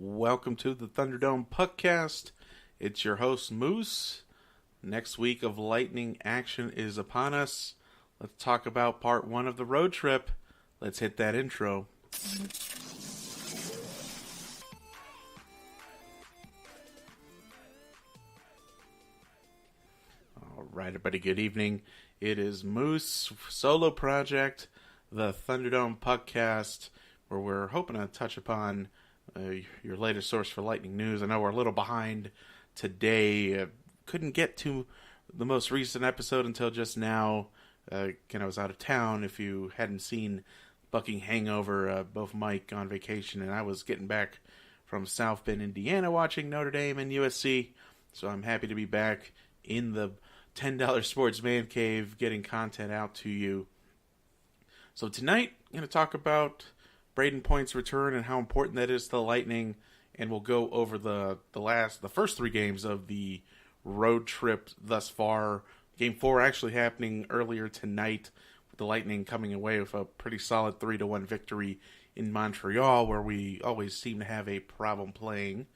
Welcome to the Thunderdome Puckcast. It's your host, Moose. Next week of Lightning action is upon us. Let's talk about part one of the road trip. Let's hit that intro. Alright, everybody, good evening. It is Moose solo project, the Thunderdome Puckcast, where we're hoping to touch upon your latest source for Lightning news. I know we're a little behind today. Couldn't get to the most recent episode until just now. I was out of town. If you hadn't seen Bucking Hangover, both Mike on vacation and I was getting back from South Bend, Indiana, watching Notre Dame and USC. So I'm happy to be back in the $10 Sports Man Cave, getting content out to you. So tonight, I'm going to talk about Brayden Point's return and how important that is to the Lightning, and we'll go over the first three games of the road trip thus far. Game 4 actually happening earlier tonight, with the Lightning coming away with a pretty solid 3-1 victory in Montreal, where we always seem to have a problem playing.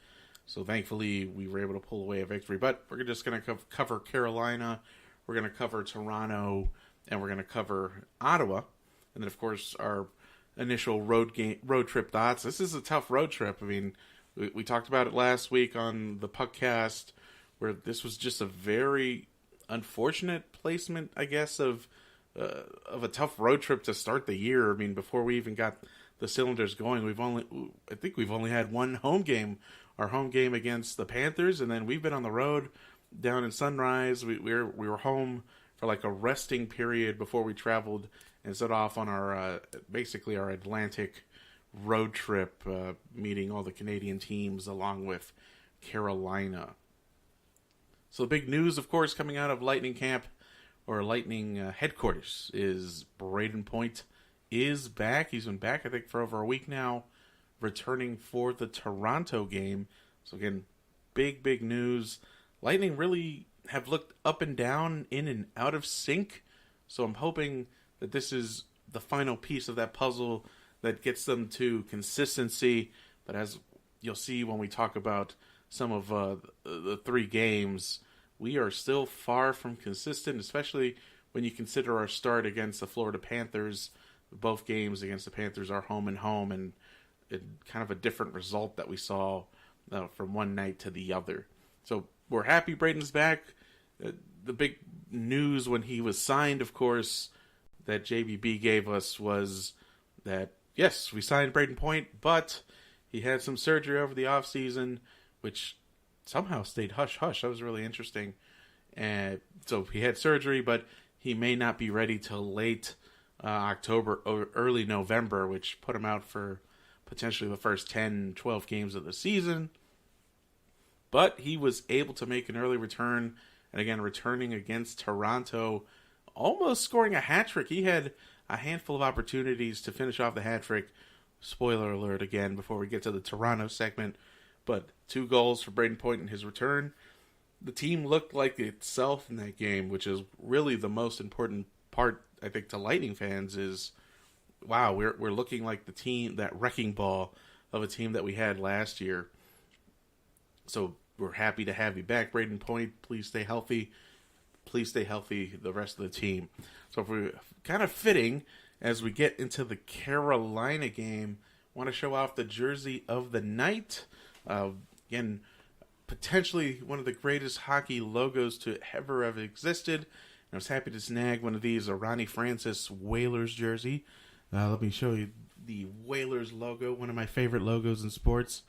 So thankfully, we were able to pull away a victory. But we're just going to cover Carolina, we're going to cover Toronto, and we're going to cover Ottawa. And then, of course, our initial road trip thoughts. This is a tough road trip. I mean, we talked about it last week on the Puckcast, where this was just a very unfortunate placement, I guess, of a tough road trip to start the year. I mean, before we even got the cylinders going, I think we've only had one home game, our home game against the Panthers, and then we've been on the road down in Sunrise. We were home for like a resting period before we traveled and set off on our basically our Atlantic road trip, meeting all the Canadian teams along with Carolina. So the big news, of course, coming out of Lightning camp, or Lightning headquarters, is Brayden Point is back. He's been back, I think, for over a week now, returning for the Toronto game. So again, big news. Lightning really have looked up and down, in and out of sync. So I'm hoping that this is the final piece of that puzzle that gets them to consistency. But as you'll see when we talk about some of the three games, we are still far from consistent, especially when you consider our start against the Florida Panthers. Both games against the Panthers are home and home, and kind of a different result that we saw from one night to the other. So we're happy Brayden's back. The big news when he was signed, of course, that JBB gave us was that, yes, we signed Brayden Point, but he had some surgery over the offseason, which somehow stayed hush-hush. That was really interesting. And so he had surgery, but he may not be ready till late October or early November, which put him out for potentially the first 10, 12 games of the season. But he was able to make an early return, and again, returning against Toronto, almost scoring a hat trick. He had a handful of opportunities to finish off the hat trick. Spoiler alert again before we get to the Toronto segment. But 2 goals for Brayden Point in his return. The team looked like itself in that game, which is really the most important part, I think, to Lightning fans is, wow, we're looking like the team, that wrecking ball of a team that we had last year. So we're happy to have you back, Brayden Point. Please stay healthy. Please stay healthy, the rest of the team. So if we're kind of fitting, as we get into the Carolina game, want to show off the jersey of the night. Again, potentially one of the greatest hockey logos to ever have existed. I was happy to snag one of these, a Ronnie Francis Whalers jersey. Let me show you the Whalers logo, one of my favorite logos in sports.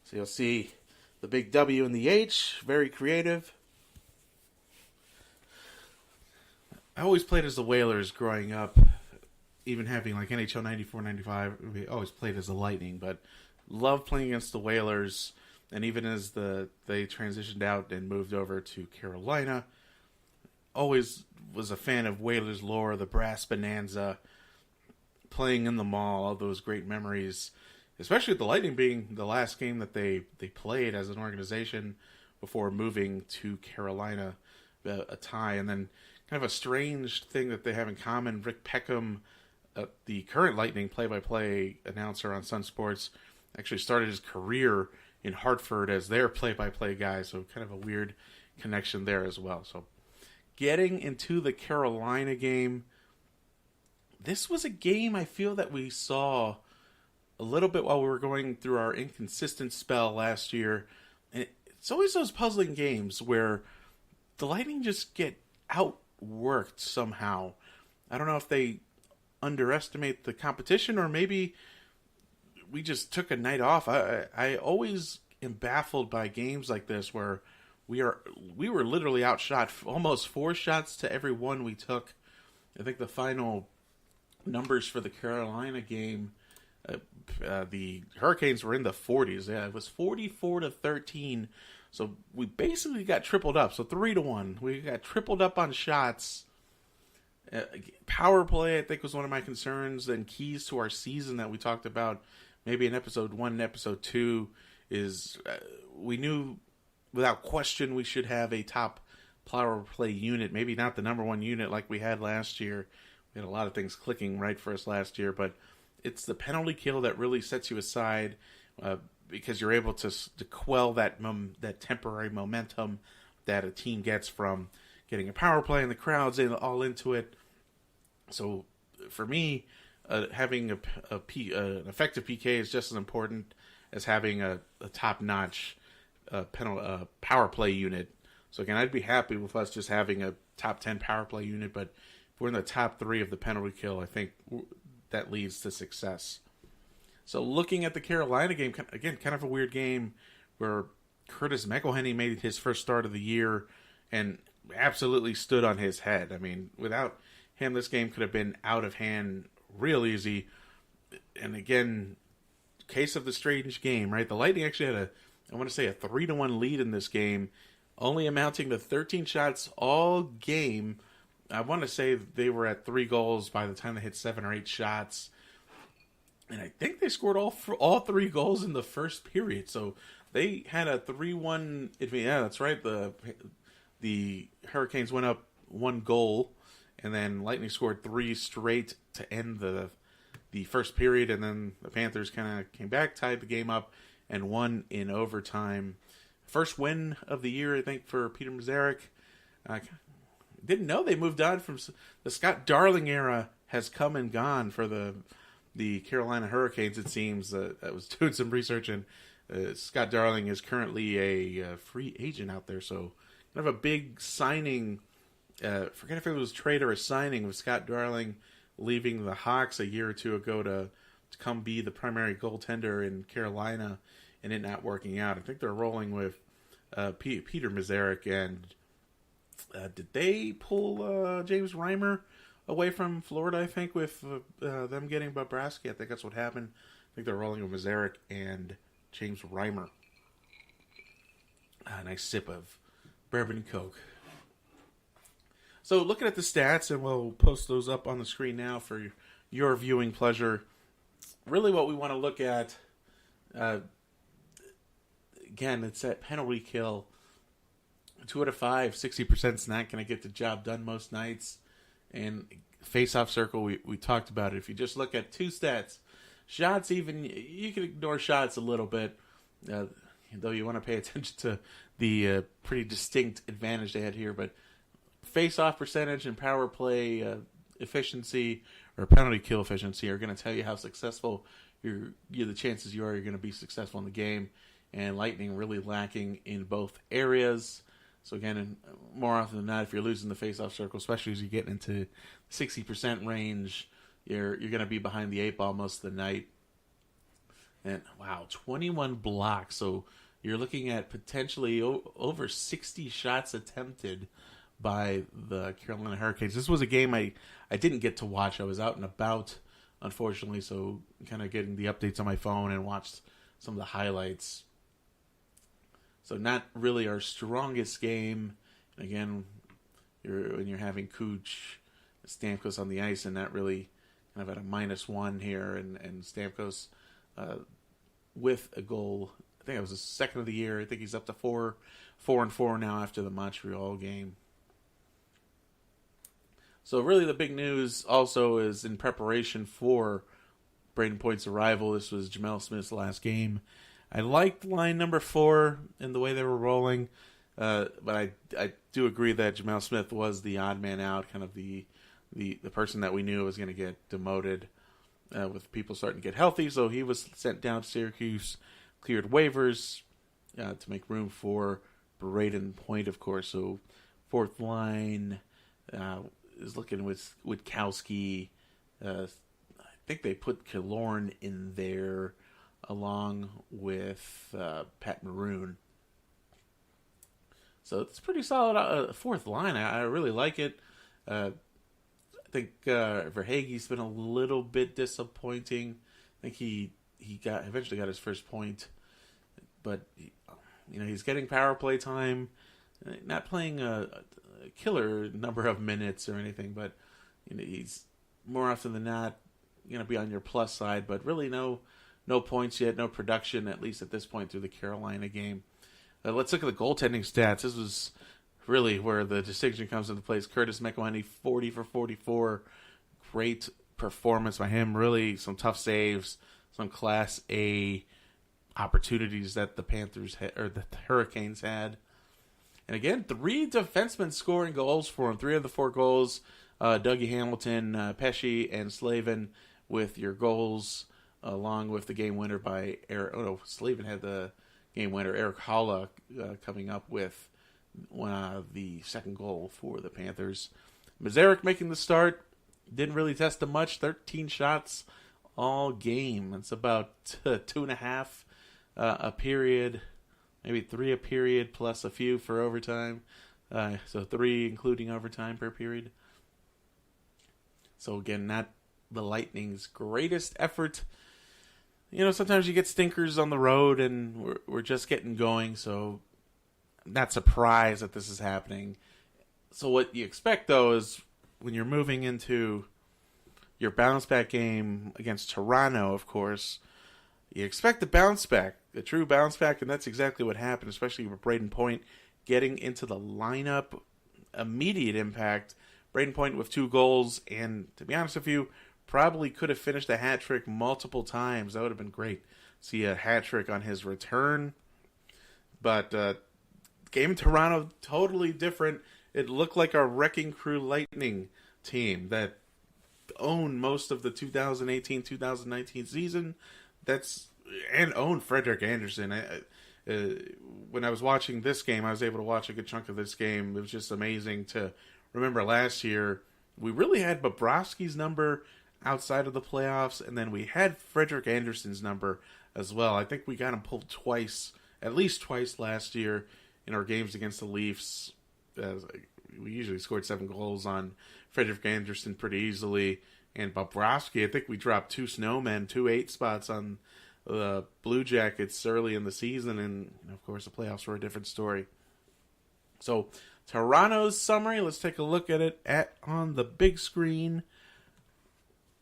So you'll see the big W and the H, very creative. I always played as the Whalers growing up, even having like NHL 94, 95. We always played as the Lightning, but loved playing against the Whalers. And even as they transitioned out and moved over to Carolina, always was a fan of Whalers lore, the brass bonanza, playing in the mall, all those great memories. Especially with the Lightning being the last game that they played as an organization before moving to Carolina, a tie. And then kind of a strange thing that they have in common, Rick Peckham, the current Lightning play-by-play announcer on Sun Sports, actually started his career in Hartford as their play-by-play guy, so kind of a weird connection there as well. So getting into the Carolina game, this was a game I feel that we saw a little bit while we were going through our inconsistent spell last year. And it's always those puzzling games where the Lightning just get outworked somehow. I don't know if they underestimate the competition or maybe we just took a night off. I always am baffled by games like this where we were literally outshot almost 4 shots to every one we took. I think the final numbers for the Carolina game, the Hurricanes were in the 40s. Yeah, it was 44-13. So we basically got tripled up. So 3-1. We got tripled up on shots. Power play, I think, was one of my concerns. And keys to our season that we talked about maybe in episode 1 and episode 2 is we knew without question we should have a top power play unit. Maybe not the number 1 unit like we had last year. We had a lot of things clicking right for us last year, but it's the penalty kill that really sets you aside because you're able to quell that temporary momentum that a team gets from getting a power play and the crowd's all into it. So for me, having an effective PK is just as important as having a top-notch power play unit. So again, I'd be happy with us just having a top 10 power play unit, but if we're in the top 3 of the penalty kill, I think that leads to success. So looking at the Carolina game, again, kind of a weird game where Curtis McElhinney made his first start of the year and absolutely stood on his head. I mean, without him, this game could have been out of hand real easy. And again, case of the strange game, right? The Lightning actually had a 3-1 lead in this game, only amounting to 13 shots all game. I want to say they were at 3 goals by the time they hit 7 or 8 shots. And I think they scored all 3 goals in the first period. So they had a 3-1. Yeah, that's right. The Hurricanes went up 1 goal, and then Lightning scored 3 straight to end the first period. And then the Panthers kind of came back, tied the game up, and won in overtime. First win of the year, I think, for Peter Mazarek. Didn't know they moved on from the Scott Darling era has come and gone for the Carolina Hurricanes. It seems I was doing some research, and Scott Darling is currently a free agent out there. So kind of a big signing. Forget if it was trade or a signing with Scott Darling leaving the Hawks a year or two ago to come be the primary goaltender in Carolina, and it not working out. I think they're rolling with Peter Mazarek, and did they pull James Reimer away from Florida, I think, with them getting Bobrovsky? I think that's what happened. I think they're rolling with Mazarek and James Reimer. A nice sip of bourbon and Coke. So looking at the stats, and we'll post those up on the screen now for your viewing pleasure. Really what we want to look at, again, it's that penalty kill. 2 out of 5, 60% is not going to get the job done most nights. And face-off circle, we talked about it. If you just look at 2 stats, shots even, you can ignore shots a little bit, though you want to pay attention to the pretty distinct advantage they had here. But face-off percentage and power play efficiency or penalty kill efficiency are going to tell you how successful the chances you're going to be successful in the game. And Lightning really lacking in both areas. So again, more often than not, if you're losing the face-off circle, especially as you get into 60% range, you're going to be behind the 8 ball most of the night. And wow, 21 blocks. So you're looking at potentially over 60 shots attempted by the Carolina Hurricanes. This was a game I didn't get to watch. I was out and about, unfortunately, so kind of getting the updates on my phone and watched some of the highlights. So not really our strongest game. Again, when you're having Kuch, Stamkos on the ice, and not really kind of at a -1 here, and Stamkos with a goal. I think it was his second of the year. I think he's up to 4-4 now after the Montreal game. So really the big news also is in preparation for Brayden Point's arrival. This was Jamel Smith's last game. I liked line number 4 in the way they were rolling, but I do agree that Jamel Smith was the odd man out, kind of the person that we knew was going to get demoted with people starting to get healthy. So he was sent down to Syracuse, cleared waivers to make room for Brayden Point, of course. So fourth line is looking with Witkowski. I think they put Killorn in there along with Pat Maroon. So it's pretty solid fourth line. I really like it. I think Verhaeghe's been a little bit disappointing. I think he eventually got his first point, but he's getting power play time, not playing a killer number of minutes or anything, but he's more often than not going to be on your plus side. But really no points yet, no production, at least at this point through the Carolina game. Let's look at the goaltending stats. This was really where the distinction comes into place. Curtis McElhinney, 40 for 44. Great performance by him. Really some tough saves, some Class A opportunities that the Panthers or the Hurricanes had. And again, 3 defensemen scoring goals for him. 3 of the 4 goals, Dougie Hamilton, Pesce, and Slavin with your goals, along with the game winner by Eric. Oh no, Slavin had the game winner. Eric Holla coming up with the second goal for the Panthers. Mazarek making the start. Didn't really test him much. 13 shots all game. It's about 2.5 a period. Maybe 3 a period plus a few for overtime. So 3 including overtime per period. So again, not the Lightning's greatest effort. Sometimes you get stinkers on the road and we're just getting going. So I'm not surprised that this is happening. So what you expect, though, is when you're moving into your bounce back game against Toronto, of course, you expect a bounce back, a true bounce back, and that's exactly what happened, especially with Brayden Point getting into the lineup. Immediate impact. Brayden Point with 2 goals, and to be honest with you, probably could have finished a hat trick multiple times. That would have been great. See a hat trick on his return. But game in Toronto, totally different. It looked like a Wrecking Crew Lightning team that owned most of the 2018-2019 season. And owned Frederik Andersen. When I was watching this game, I was able to watch a good chunk of this game. It was just amazing to remember last year. We really had Bobrovsky's number outside of the playoffs, and then we had Frederik Andersen's number as well. I think we got him pulled twice, at least twice last year in our games against the Leafs. We usually scored 7 goals on Frederik Andersen pretty easily. And Bobrovsky, I think we dropped 2 snowmen, 2 8 spots on the Blue Jackets early in the season. And, of course, the playoffs were a different story. So, Toronto's summary, let's take a look at it on the big screen.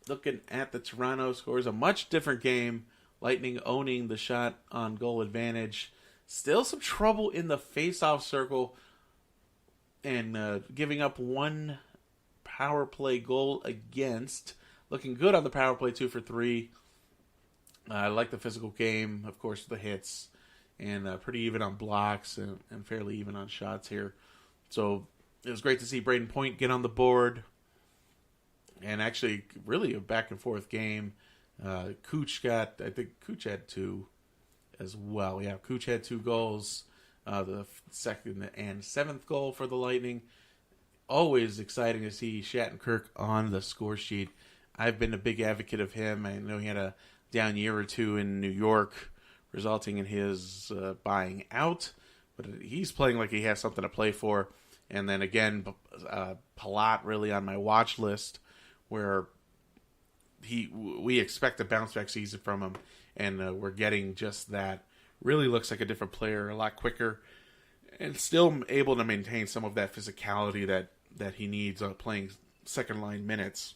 Looking at the Toronto scores, a much different game. Lightning owning the shot on goal advantage. Still some trouble in the face-off circle. And giving up 1 power play goal against. Looking good on the power play, 2 for 3. I like the physical game, of course, the hits. And pretty even on blocks and fairly even on shots here. So it was great to see Brayden Point get on the board. And actually, really a back and forth game. I think Cooch had 2 as well. Yeah, Cooch had 2 goals. The second and 7th goal for the Lightning. Always exciting to see Shattenkirk on the score sheet. I've been a big advocate of him. I know he had a down year or 2 in New York, resulting in his buying out. But he's playing like he has something to play for. And then again, Palat really on my watch list, where we expect a bounce back season from him, and we're getting just that. Really looks like a different player, a lot quicker, and still able to maintain some of that physicality that he needs playing second line minutes.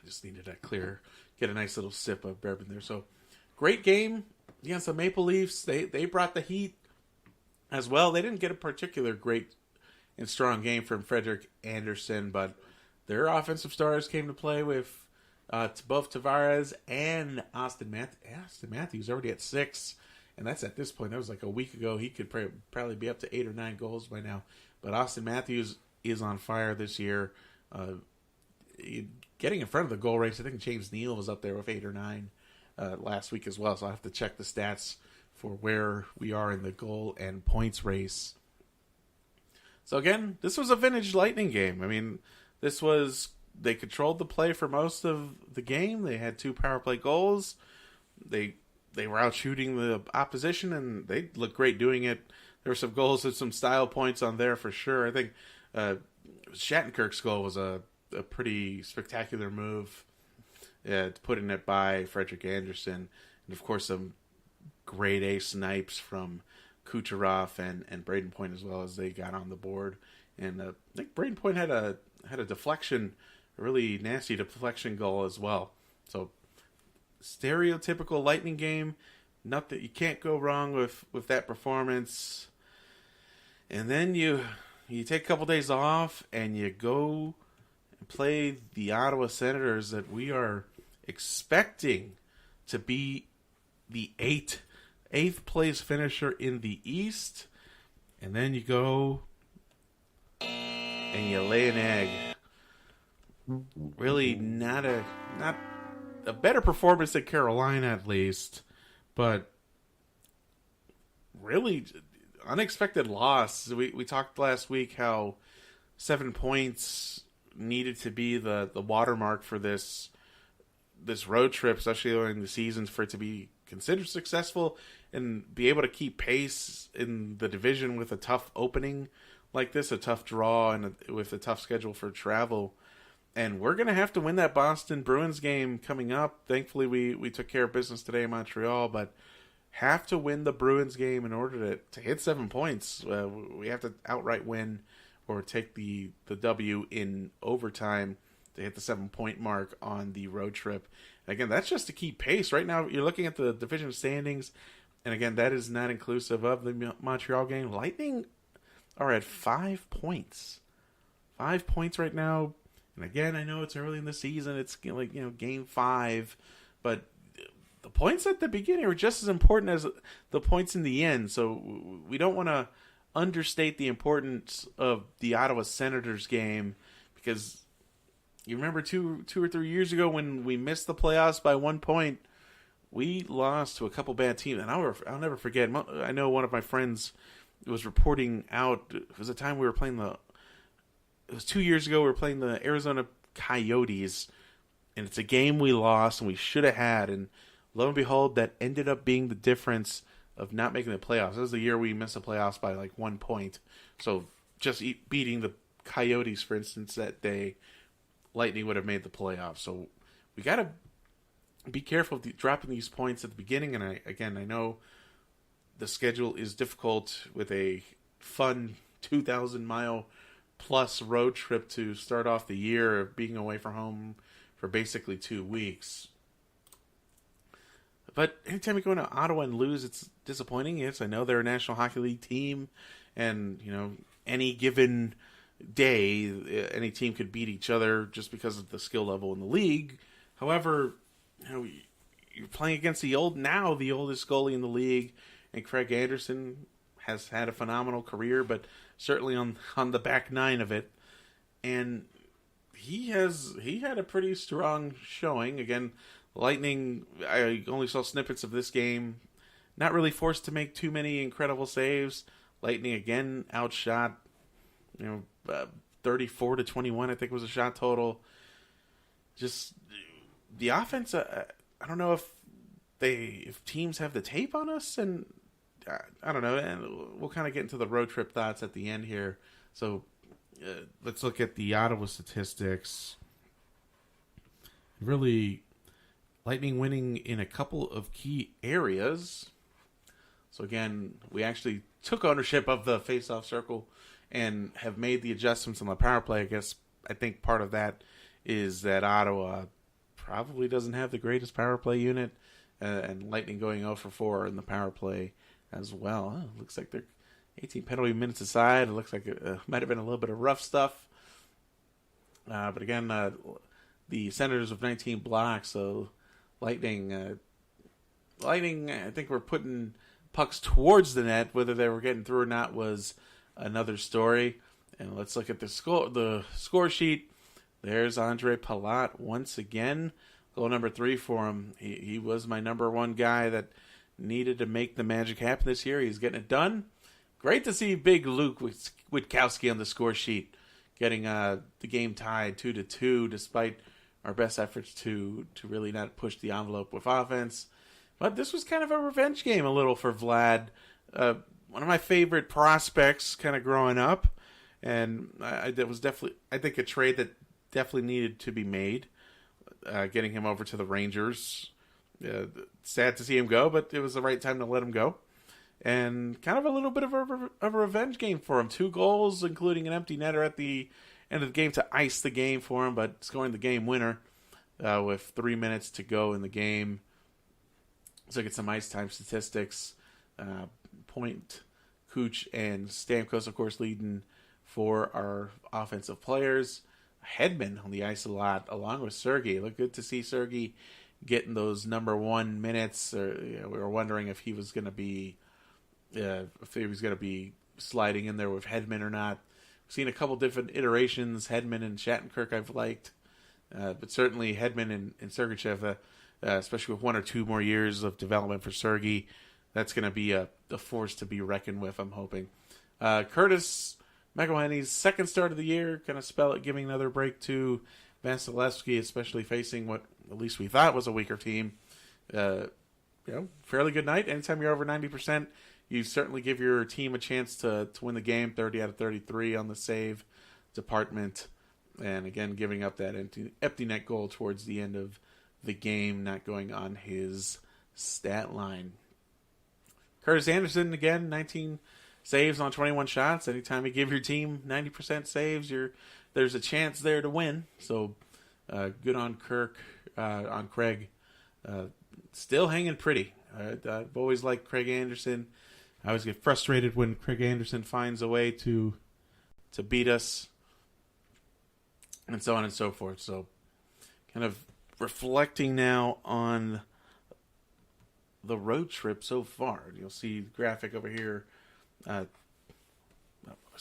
Just needed that clear, get a nice little sip of bourbon there. So great game against the Maple Leafs. They brought the heat as well. They didn't get a particular great and strong game from Frederik Andersen, but their offensive stars came to play with To both Tavares and Austin Matthews already at 6, and that's at this point. That was like a week ago. He could probably be up to 8 or 9 goals by now. But Austin Matthews is on fire this year. Getting in front of the goal race. I think James Neal was up there with 8 or 9 last week as well. So I'll have to check the stats for where we are in the goal and points race. So again, this was a vintage Lightning game. I mean, they controlled the play for most of the game. They had 2 power play goals. They were out shooting the opposition, and they looked great doing it. There were some goals and some style points on there for sure. I think Shattenkirk's goal was a pretty spectacular move, putting it by Frederik Andersen. And of course, some grade A snipes from Kucherov and Brayden Point as well as they got on the board. And I think Brayden Point had a deflection, a really nasty deflection goal as well. So stereotypical Lightning game. Nothing, you can't go wrong with that performance. And then you take a couple days off and you go and play the Ottawa Senators that we are expecting to be the eighth place finisher in the East. And then you go and you lay an egg. Really not a better performance than Carolina, at least, but really unexpected loss. We talked last week how 7 points needed to be the watermark for this road trip, especially during the seasons, for it to be considered successful and be able to keep pace in the division with a tough opening like this, a tough draw, and with a tough schedule for travel. And we're going to have to win that Boston Bruins game coming up. Thankfully, we took care of business today in Montreal, but have to win the Bruins game in order to hit 7 points. We have to outright win or take the W in overtime to hit the 7-point mark on the road trip. And again, that's just to keep pace. Right now, you're looking at the division standings, and again, that is not inclusive of the Montreal game. Lightning are at 5 points. 5 points right now. And again, I know it's early in the season. It's like, game 5. But the points at the beginning are just as important as the points in the end. So we don't want to understate the importance of the Ottawa Senators game, because you remember 2 or 3 years ago when we missed the playoffs by 1 point, we lost to a couple bad teams. And I'll never forget. I know one of my friends was reporting out. It was a time we were playing it was 2 years ago. We were playing the Arizona Coyotes, and it's a game we lost and we should have had. And lo and behold, that ended up being the difference of not making the playoffs. That was the year we missed the playoffs by like 1 point. So just beating the Coyotes, for instance, that day, Lightning would have made the playoffs. So we got to be careful of dropping these points at the beginning. And I know the schedule is difficult with a fun 2,000-mile plus road trip to start off the year of being away from home for basically 2 weeks. But anytime you go into Ottawa and lose, it's disappointing. Yes, I know they're a National Hockey League team, and any given day, any team could beat each other just because of the skill level in the league. However, you're playing against the oldest goalie in the league, and Craig Anderson has had a phenomenal career, but certainly on the back nine of it. And he had a pretty strong showing. Again, Lightning, I only saw snippets of this game. Not really forced to make too many incredible saves. Lightning again outshot, 34-21, I think was a shot total. Just the offense, I don't know if teams have the tape on us, and I don't know, and we'll kind of get into the road trip thoughts at the end here. So let's look at the Ottawa statistics. Really, Lightning winning in a couple of key areas. So again, we actually took ownership of the face-off circle and have made the adjustments on the power play. I think part of that is that Ottawa probably doesn't have the greatest power play unit, and Lightning going 0 for 4 in the power play as well. Looks like they're 18 penalty minutes aside. It looks like it might have been a little bit of rough stuff. But again, the Senators with 19 blocks. So Lightning, I think were putting pucks towards the net. Whether they were getting through or not was another story. And let's look at the score sheet. There's Andre Palat once again. Goal number 3 for him. He was my number one guy that needed to make the magic happen this year. He's getting it done. Great to see big Luke Witkowski on the score sheet, getting the game tied 2-2, despite our best efforts to really not push the envelope with offense. But this was kind of a revenge game a little for Vlad. One of my favorite prospects kind of growing up. And that was definitely, I think, a trade that definitely needed to be made. Getting him over to the Rangers. Sad to see him go, but it was the right time to let him go. And kind of a little bit of a revenge game for him. 2 goals, including an empty netter at the end of the game to ice the game for him, but scoring the game winner with 3 minutes to go in the game. Let's look at some ice time statistics. Point, Kuch, and Stamkos, of course, leading for our offensive players. Hedman on the ice a lot, along with Sergei. Look good to see Sergei getting those number 1 minutes. We were wondering if he was going to be sliding in there with Hedman or not. We've seen a couple different iterations. Hedman and Shattenkirk I've liked, but certainly Hedman and Sergachev, especially with 1 or 2 more years of development for Sergei, that's going to be a force to be reckoned with, I'm hoping. Curtis McElhinney's second start of the year, kind of spell it, giving another break to Vasilevsky, especially facing what at least we thought was a weaker team. Fairly good night. Anytime you're over 90%, you certainly give your team a chance to win the game. 30 out of 33 on the save department. And again, giving up that empty net goal towards the end of the game, not going on his stat line. Curtis Anderson, again, 19 saves on 21 shots. Anytime you give your team 90% saves, there's a chance there to win. So good on Craig. Still hanging pretty. I've always liked Craig Anderson. I always get frustrated when Craig Anderson finds a way to beat us, and so on and so forth. So kind of reflecting now on the road trip so far. You'll see the graphic over here. Let's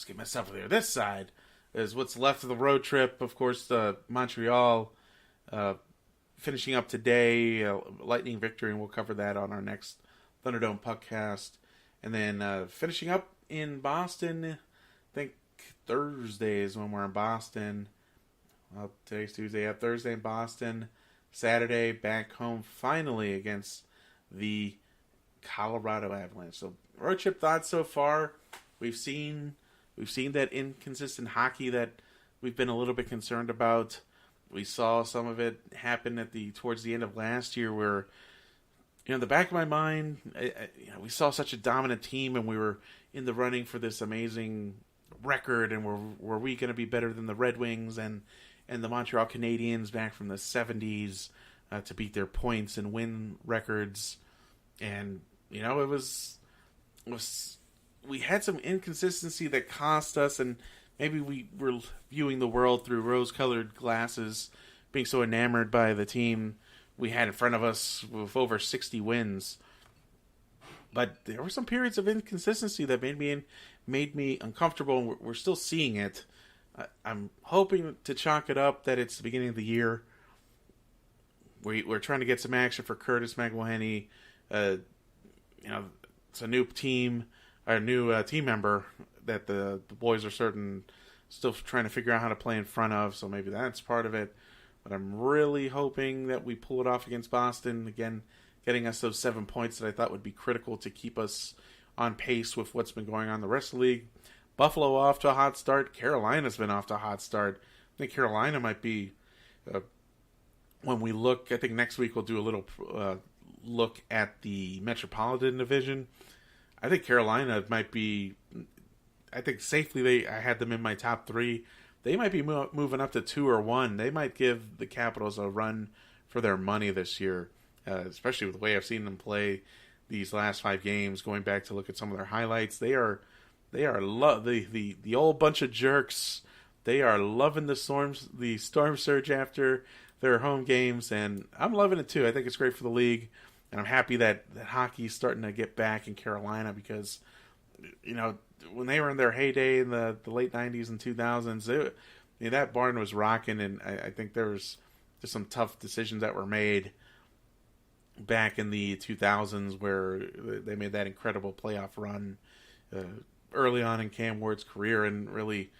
get myself over there. This side is what's left of the road trip. Of course, Montreal finishing up today. Lightning victory, and we'll cover that on our next Thunderdome Puckcast. And then finishing up in Boston, I think Thursday is when we're in Boston. Well, today's Tuesday. Yeah, Thursday in Boston. Saturday back home finally against the Colorado Avalanche. So road trip thoughts so far. We've seen that inconsistent hockey that we've been a little bit concerned about. We saw some of it happen towards the end of last year, where in the back of my mind, we saw such a dominant team, and we were in the running for this amazing record, and were we going to be better than the Red Wings and the Montreal Canadiens back from the 70s to beat their points and win records. And it was we had some inconsistency that cost us, and maybe we were viewing the world through rose-colored glasses, being so enamored by the team we had in front of us with over 60 wins. But there were some periods of inconsistency that made me uncomfortable, and we're still seeing it. I'm hoping to chalk it up that it's the beginning of the year. We're trying to get some action for Curtis McElhinney. It's a new team, a new team member that the boys are still trying to figure out how to play in front of, so maybe that's part of it. But I'm really hoping that we pull it off against Boston. Again, getting us those 7 points that I thought would be critical to keep us on pace with what's been going on in the rest of the league. Buffalo off to a hot start. Carolina's been off to a hot start. I think Carolina might be, when we look, I think next week we'll do a little look at the Metropolitan Division. I think Carolina might be, I think safely I had them in my top 3. They might be moving up to 2 or 1. They might give the Capitals a run for their money this year, especially with the way I've seen them play these last 5 games. Going back to look at some of their highlights, they are the old bunch of jerks. They are loving the storm surge after their home games, and I'm loving it too. I think it's great for the league, and I'm happy that hockey's starting to get back in Carolina because, when they were in their heyday in the late 90s and 2000s, that barn was rocking, and I think there was just some tough decisions that were made back in the 2000s where they made that incredible playoff run early on in Cam Ward's career, and really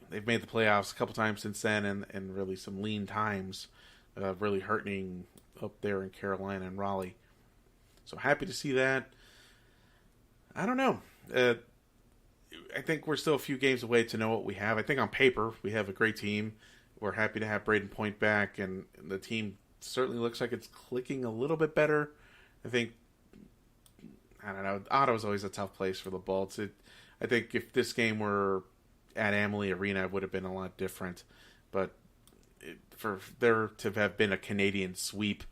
they've made the playoffs a couple times since then, and really some lean times really hurting up there in Carolina and Raleigh. So happy to see that. I don't know. I think we're still a few games away to know what we have. I think on paper we have a great team. We're happy to have Brayden Point back, and the team certainly looks like it's clicking a little bit better. I don't know. Ottawa's always a tough place for the Bolts. I think if this game were at Amalie Arena, it would have been a lot different. But for there to have been a Canadian sweep,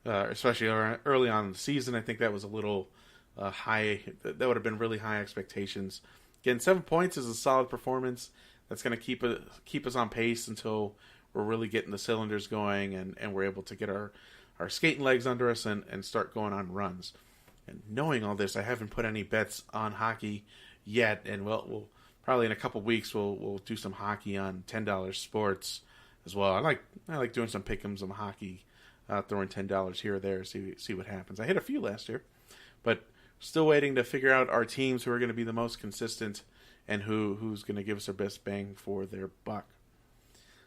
especially early on in the season, I think that was a little high. That would have been really high expectations. Again, 7 points is a solid performance. That's going to keep us on pace until we're really getting the cylinders going and we're able to get our skating legs under us and start going on runs. And knowing all this, I haven't put any bets on hockey yet, and we'll probably in a couple weeks we'll do some hockey on $10 sports as well. I like doing some pick'ems on hockey, throwing $10 here or there, see what happens. I hit a few last year, but still waiting to figure out our teams who are going to be the most consistent and who's going to give us our best bang for their buck.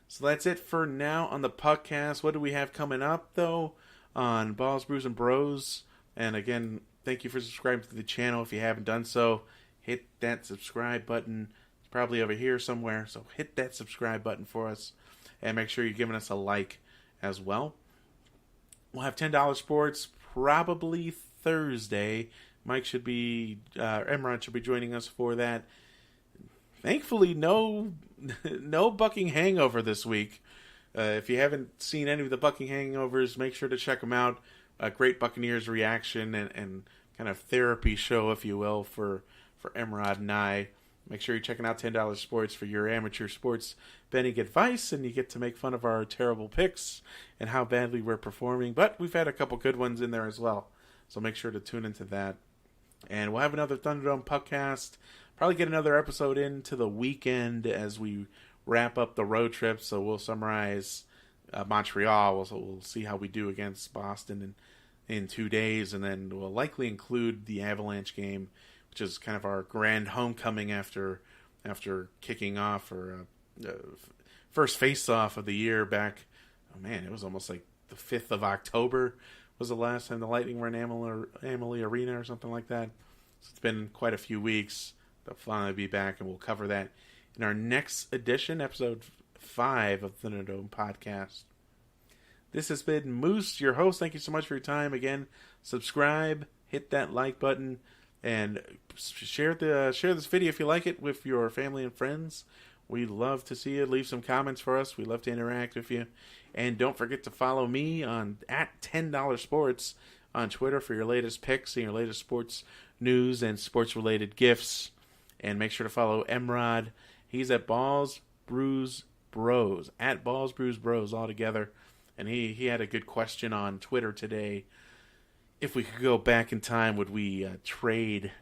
So that's it for now on the Puckcast. What do we have coming up, though, on Balls, Brews, and Bros? And again, thank you for subscribing to the channel. If you haven't done so, hit that subscribe button. It's probably over here somewhere, so hit that subscribe button for us. And make sure you're giving us a like as well. We'll have $10 sports probably Thursday. Emrod should be joining us for that. Thankfully, no Bucking hangover this week. If you haven't seen any of the Bucking hangovers, make sure to check them out. A great Buccaneers reaction and kind of therapy show, if you will, for Emrod and I. Make sure you're checking out $10 Sports for your amateur sports betting advice, and you get to make fun of our terrible picks and how badly we're performing. But we've had a couple good ones in there as well, so make sure to tune into that. And we'll have another Thunderdome Puckcast. Probably get another episode into the weekend as we wrap up the road trip. So we'll summarize Montreal. We'll see how we do against Boston in 2 days. And then we'll likely include the Avalanche game, which is kind of our grand homecoming after kicking off our first face-off of the year back. Oh, man, it was almost like the 5th of October was the last time the Lightning were in Amalie Arena or something like that. So it's been quite a few weeks. They'll finally be back, and we'll cover that in our next edition, episode 5 of the Thunderdome Podcast. This has been Moose, your host. Thank you so much for your time. Again, subscribe, hit that like button, and share this video if you like it with your family and friends. We'd love to see you. Leave some comments for us. We'd love to interact with you. And don't forget to follow me on @$10 Sports on Twitter for your latest picks and your latest sports news and sports-related gifts. And make sure to follow Emrod. He's at Balls, Brews, Bros. At Balls, Brews, Bros. All together. And he had a good question on Twitter today. If we could go back in time, would we trade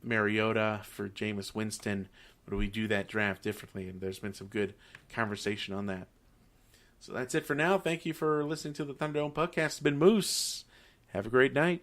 Mariota for Jameis Winston? Would we do that draft differently? And there's been some good conversation on that. So that's it for now. Thank you for listening to the Thunderdome Podcast. It's been Moose. Have a great night.